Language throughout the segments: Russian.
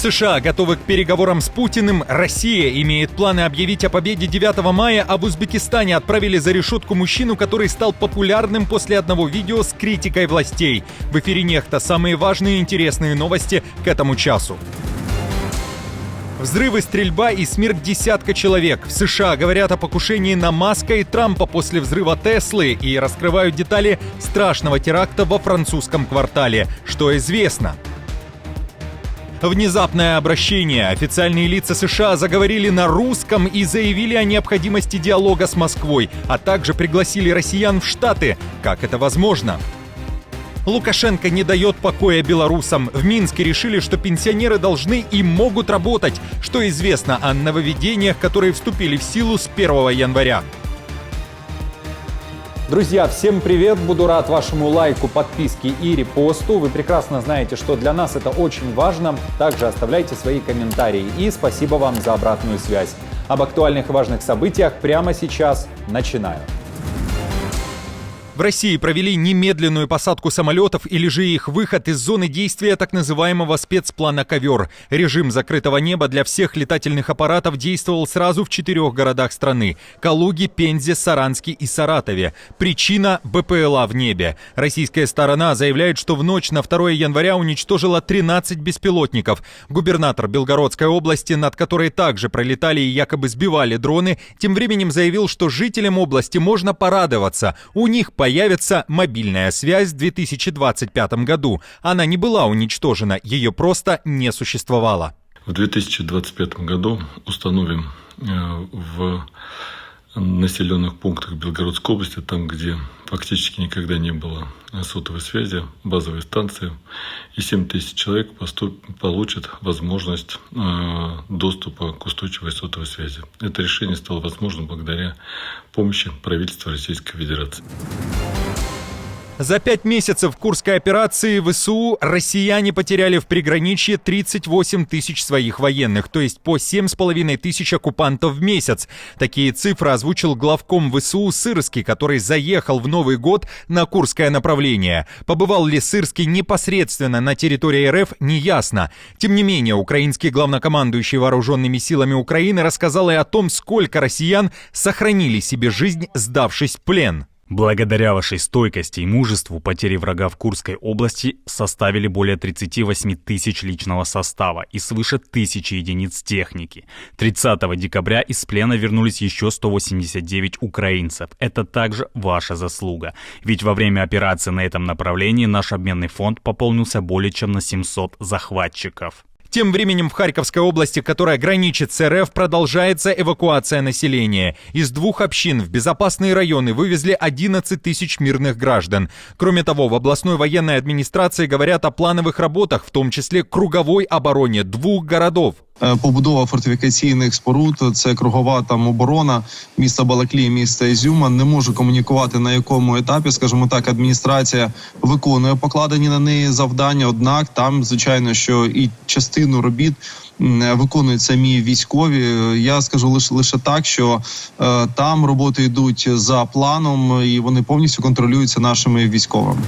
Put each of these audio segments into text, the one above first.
США готовы к переговорам с Путиным. Россия имеет планы объявить о победе 9 мая, а в Узбекистане отправили за решетку мужчину, который стал популярным после одного видео с критикой властей. В эфире «Нехта» самые важные и интересные новости к этому часу. Взрывы, стрельба и смерть десятка человек. В США говорят о покушении на Маска и Трампа после взрыва Теслы и раскрывают детали страшного теракта во французском квартале. Что известно? Внезапное обращение. Официальные лица США заговорили на русском и заявили о необходимости диалога с Москвой, а также пригласили россиян в Штаты. Как это возможно? Лукашенко не дает покоя белорусам. В Минске решили, что пенсионеры должны и могут работать. Что известно о нововведениях, которые вступили в силу с 1 января? Друзья, всем привет! Буду рад вашему лайку, подписке и репосту. Вы прекрасно знаете, что для нас это очень важно. Также оставляйте свои комментарии. И спасибо вам за обратную связь. Об актуальных и важных событиях прямо сейчас начинаю. В России провели немедленную посадку самолетов или же их выход из зоны действия так называемого спецплана «Ковер». Режим закрытого неба для всех летательных аппаратов действовал сразу в 4 городах страны – Калуге, Пензе, Саранске и Саратове. Причина – БПЛА в небе. Российская сторона заявляет, что в ночь на 2 января уничтожила 13 беспилотников. Губернатор Белгородской области, над которой также пролетали и якобы сбивали дроны, тем временем заявил, что жителям области можно порадоваться. У них появится мобильная связь в 2025 году. Она не была уничтожена, ее просто не существовало. В 2025 году установим в населенных пунктах Белгородской области, там, где фактически никогда не было сотовой связи, базовые станции, и 7 тысяч человек получат возможность доступа к устойчивой сотовой связи. Это решение стало возможным благодаря помощи правительства Российской Федерации. За 5 месяцев Курской операции ВСУ россияне потеряли в приграничье 38 тысяч своих военных, то есть по 7,5 тысяч оккупантов в месяц. Такие цифры озвучил главком ВСУ Сырский, который заехал в Новый год на Курское направление. Побывал ли Сырский непосредственно на территории РФ, неясно. Тем не менее, украинский главнокомандующий вооруженными силами Украины рассказал и о том, сколько россиян сохранили себе жизнь, сдавшись в плен. Благодаря вашей стойкости и мужеству потери врага в Курской области составили более 38 тысяч личного состава и свыше 1000 единиц техники. 30 декабря из плена вернулись еще 189 украинцев. Это также ваша заслуга. Ведь во время операции на этом направлении наш обменный фонд пополнился более чем на 700 захватчиков. Тем временем в Харьковской области, которая граничит с РФ, продолжается эвакуация населения. Из 2 общин в безопасные районы вывезли 11 тысяч мирных граждан. Кроме того, в областной военной администрации говорят о плановых работах, в том числе круговой обороне 2 городов. Побудова фортифікаційних споруд, це кругова там оборона міста Балаклії, міста Ізюма. Не можу комунікувати на якому етапі, скажімо так, адміністрація виконує покладені на неї завдання, однак там, звичайно, що і частину робіт виконують самі військові. Я скажу лише так, що там роботи йдуть за планом і вони повністю контролюються нашими військовими.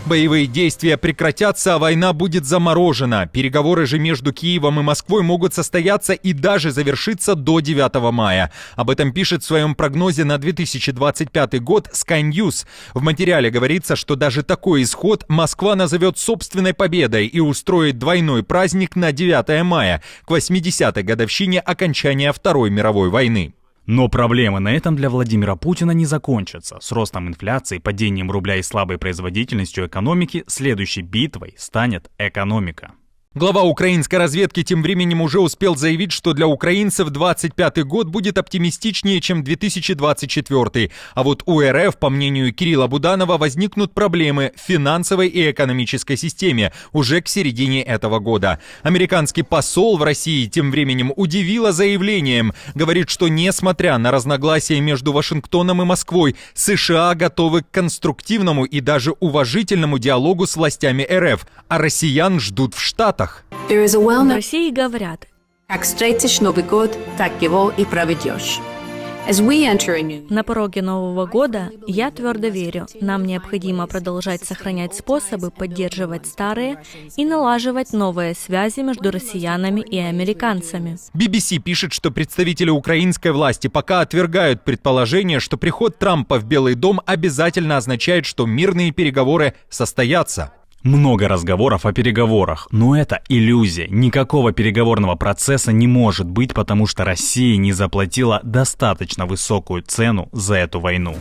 Боевые действия прекратятся, а война будет заморожена. Переговоры же между Киевом и Москвой могут состояться и даже завершиться до 9 мая. Об этом пишет в своем прогнозе на 2025 год Sky News. В материале говорится, что даже такой исход Москва назовет собственной победой и устроит двойной праздник на 9 мая, к 80-й годовщине окончания Второй мировой войны. Но проблемы на этом для Владимира Путина не закончатся. С ростом инфляции, падением рубля и слабой производительностью экономики следующей битвой станет экономика. Глава украинской разведки тем временем уже успел заявить, что для украинцев 2025 год будет оптимистичнее, чем 2024. А вот у РФ, по мнению Кирилла Буданова, возникнут проблемы в финансовой и экономической системе уже к середине этого года. Американский посол в России тем временем удивило заявлением. Говорит, что несмотря на разногласия между Вашингтоном и Москвой, США готовы к конструктивному и даже уважительному диалогу с властями РФ, а россиян ждут в Штатах. В России говорят: как встретишь Новый год, так его и проведешь. На пороге Нового года я твердо верю, нам необходимо продолжать сохранять способы поддерживать старые и налаживать новые связи между россиянами и американцами. BBC пишет, что представители украинской власти пока отвергают предположение, что приход Трампа в Белый дом обязательно означает, что мирные переговоры состоятся. Много разговоров о переговорах, но это иллюзия. Никакого переговорного процесса не может быть, потому что Россия не заплатила достаточно высокую цену за эту войну.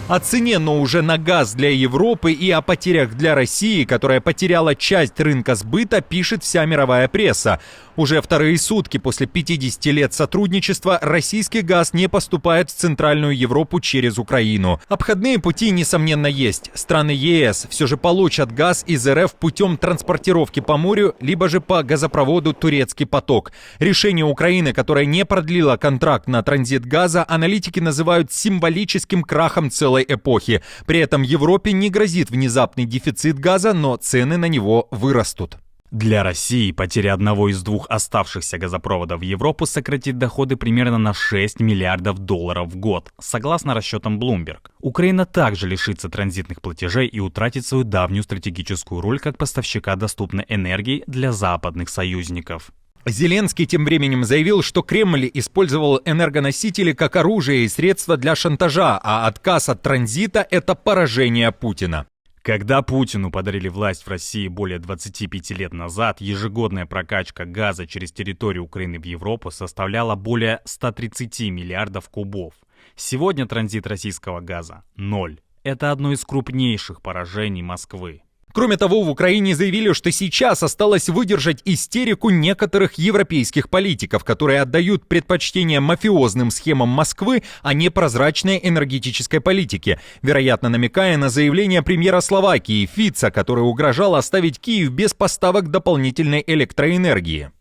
О цене, но уже на газ для Европы, и о потерях для России, которая потеряла часть рынка сбыта, пишет вся мировая пресса. Уже вторые сутки после 50 лет сотрудничества российский газ не поступает в Центральную Европу через Украину. Обходные пути, несомненно, есть. Страны ЕС все же получат газ из РФ путем транспортировки по морю, либо же по газопроводу «Турецкий поток». Решение Украины, которое не продлило контракт на транзит газа, аналитики называют символическим крахом целой эпохи. При этом Европе не грозит внезапный дефицит газа, но цены на него вырастут. Для России потеря одного из двух оставшихся газопроводов в Европу сократит доходы примерно на 6 миллиардов долларов в год, согласно расчетам Bloomberg. Украина также лишится транзитных платежей и утратит свою давнюю стратегическую роль как поставщика доступной энергии для западных союзников. Зеленский тем временем заявил, что Кремль использовал энергоносители как оружие и средство для шантажа, а отказ от транзита – это поражение Путина. Когда Путину подарили власть в России более 25 лет назад, ежегодная прокачка газа через территорию Украины в Европу составляла более 130 миллиардов кубов. Сегодня транзит российского газа – 0. Это одно из крупнейших поражений Москвы. Кроме того, в Украине заявили, что сейчас осталось выдержать истерику некоторых европейских политиков, которые отдают предпочтение мафиозным схемам Москвы, а не прозрачной энергетической политике, вероятно, намекая на заявление премьера Словакии Фица, который угрожал оставить Киев без поставок дополнительной электроэнергии.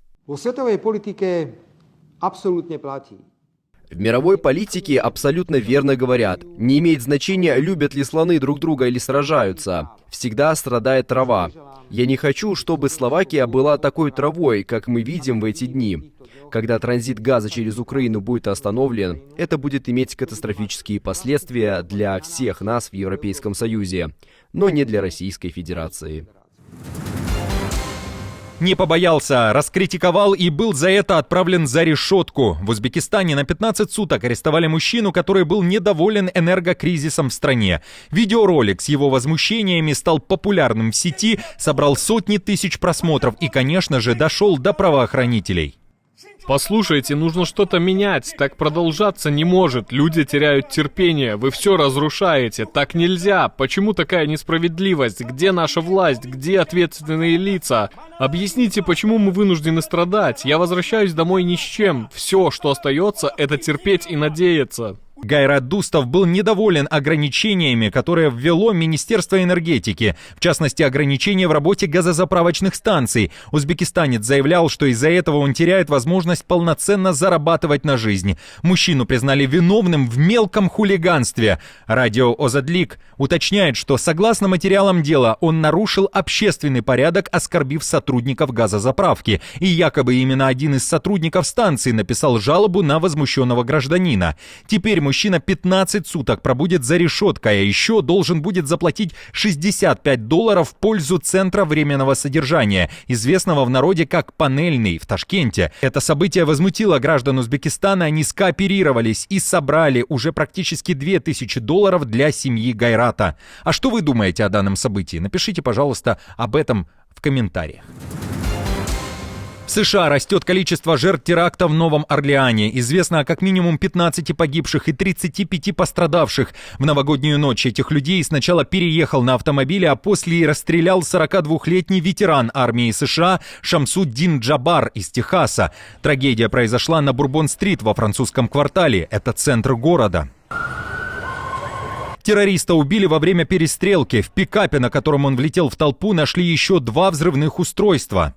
В мировой политике абсолютно верно говорят. Не имеет значения, любят ли слоны друг друга или сражаются. Всегда страдает трава. Я не хочу, чтобы Словакия была такой травой, как мы видим в эти дни. Когда транзит газа через Украину будет остановлен, это будет иметь катастрофические последствия для всех нас в Европейском Союзе, но не для Российской Федерации. Не побоялся, раскритиковал и был за это отправлен за решетку. В Узбекистане на 15 суток арестовали мужчину, который был недоволен энергокризисом в стране. Видеоролик с его возмущениями стал популярным в сети, собрал сотни тысяч просмотров и, конечно же, дошел до правоохранителей. Послушайте, нужно что-то менять, так продолжаться не может, люди теряют терпение, вы все разрушаете, так нельзя, почему такая несправедливость, где наша власть, где ответственные лица? Объясните, почему мы вынуждены страдать, я возвращаюсь домой ни с чем, все, что остается, это терпеть и надеяться. Гайрат Дустов был недоволен ограничениями, которые ввело Министерство энергетики, в частности, ограничения в работе газозаправочных станций. Узбекистанец заявлял, что из-за этого он теряет возможность полноценно зарабатывать на жизнь. Мужчину признали виновным в мелком хулиганстве. Радио Озадлик уточняет, что согласно материалам дела он нарушил общественный порядок, оскорбив сотрудников газозаправки. И якобы именно один из сотрудников станции написал жалобу на возмущенного гражданина. Теперь мужчина 15 суток пробудет за решеткой, а еще должен будет заплатить $65 в пользу Центра временного содержания, известного в народе как «Панельный» в Ташкенте. Это событие возмутило граждан Узбекистана, они скооперировались и собрали уже практически $2000 для семьи Гайрата. А что вы думаете о данном событии? Напишите, пожалуйста, об этом в комментариях. В США растет количество жертв теракта в Новом Орлеане. Известно о как минимум 15 погибших и 35 пострадавших. В новогоднюю ночь этих людей сначала переехал на автомобиле, а после и расстрелял 42-летний ветеран армии США Шамсуддин Джабар из Техаса. Трагедия произошла на Бурбон-стрит во французском квартале. Это центр города. Террориста убили во время перестрелки. В пикапе, на котором он влетел в толпу, нашли еще 2 взрывных устройства.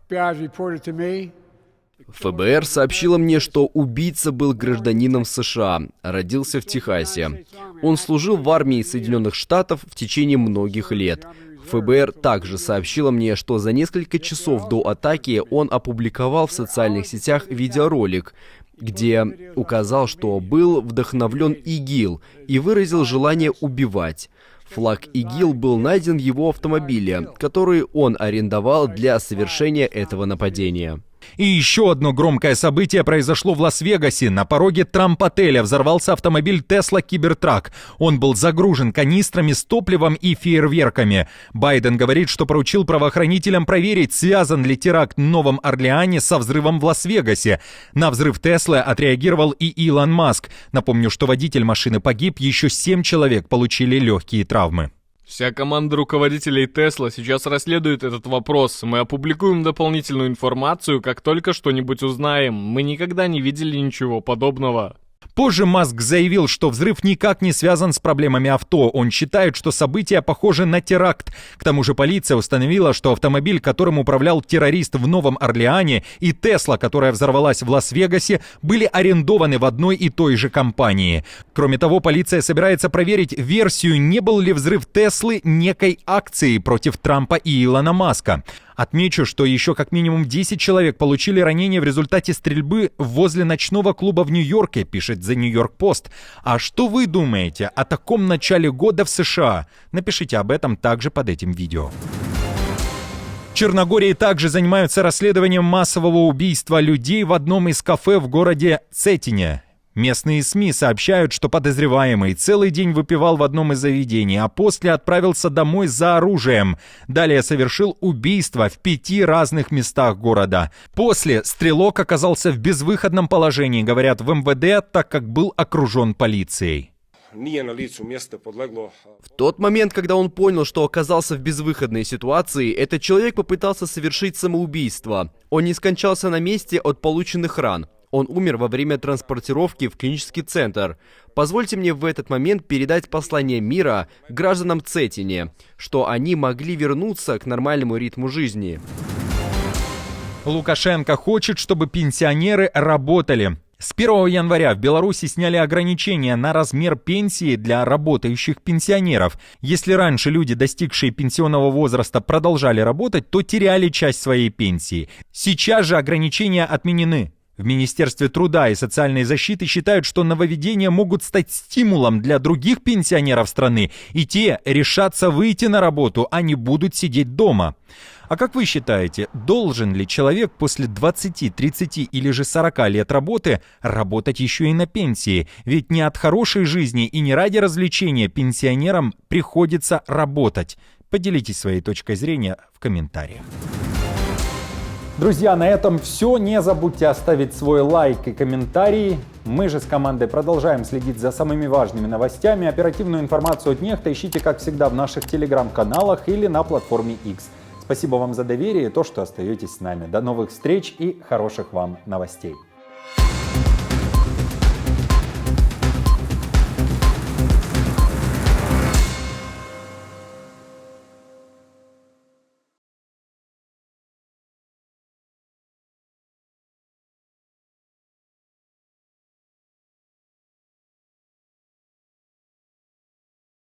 ФБР сообщило мне, что убийца был гражданином США, родился в Техасе. Он служил в армии Соединенных Штатов в течение многих лет. ФБР также сообщило мне, что за несколько часов до атаки он опубликовал в социальных сетях видеоролик. где указал, что был вдохновлен ИГИЛ и выразил желание убивать. Флаг ИГИЛ был найден в его автомобиле, который он арендовал для совершения этого нападения. И еще одно громкое событие произошло в Лас-Вегасе. На пороге Трамп-отеля взорвался автомобиль Tesla Cybertruck. Он был загружен канистрами с топливом и фейерверками. Байден говорит, что поручил правоохранителям проверить, связан ли теракт в Новом Орлеане со взрывом в Лас-Вегасе. На взрыв Теслы отреагировал и Илон Маск. Напомню, что водитель машины погиб, еще 7 человек получили легкие травмы. Вся команда руководителей Tesla сейчас расследует этот вопрос. Мы опубликуем дополнительную информацию, как только что-нибудь узнаем. Мы никогда не видели ничего подобного. Позже Маск заявил, что взрыв никак не связан с проблемами авто. Он считает, что события похожи на теракт. К тому же полиция установила, что автомобиль, которым управлял террорист в Новом Орлеане, и Тесла, которая взорвалась в Лас-Вегасе, были арендованы в одной и той же компании. Кроме того, полиция собирается проверить версию, не был ли взрыв Теслы некой акцией против Трампа и Илона Маска. Отмечу, что еще как минимум 10 человек получили ранения в результате стрельбы возле ночного клуба в Нью-Йорке, пишет The New York Post. А что вы думаете о таком начале года в США? Напишите об этом также под этим видео. В Черногории также занимаются расследованием массового убийства людей в одном из кафе в городе Цетине. Местные СМИ сообщают, что подозреваемый целый день выпивал в одном из заведений, а после отправился домой за оружием. Далее совершил убийство в 5 разных местах города. После стрелок оказался в безвыходном положении, говорят в МВД, так как был окружен полицией. В тот момент, когда он понял, что оказался в безвыходной ситуации, этот человек попытался совершить самоубийство. Он не скончался на месте от полученных ран. Он умер во время транспортировки в клинический центр. Позвольте мне в этот момент передать послание мира гражданам Цетине, что они могли вернуться к нормальному ритму жизни. Лукашенко хочет, чтобы пенсионеры работали. С 1 января в Беларуси сняли ограничения на размер пенсии для работающих пенсионеров. Если раньше люди, достигшие пенсионного возраста, продолжали работать, то теряли часть своей пенсии. Сейчас же ограничения отменены. В Министерстве труда и социальной защиты считают, что нововведения могут стать стимулом для других пенсионеров страны, и те решатся выйти на работу, а не будут сидеть дома. А как вы считаете, должен ли человек после 20, 30 или же 40 лет работы работать еще и на пенсии? Ведь не от хорошей жизни и не ради развлечения пенсионерам приходится работать. Поделитесь своей точкой зрения в комментариях. Друзья, на этом все. Не забудьте оставить свой лайк и комментарий. Мы же с командой продолжаем следить за самыми важными новостями. Оперативную информацию от Нехта ищите, как всегда, в наших телеграм-каналах или на платформе X. Спасибо вам за доверие и то, что остаетесь с нами. До новых встреч и хороших вам новостей.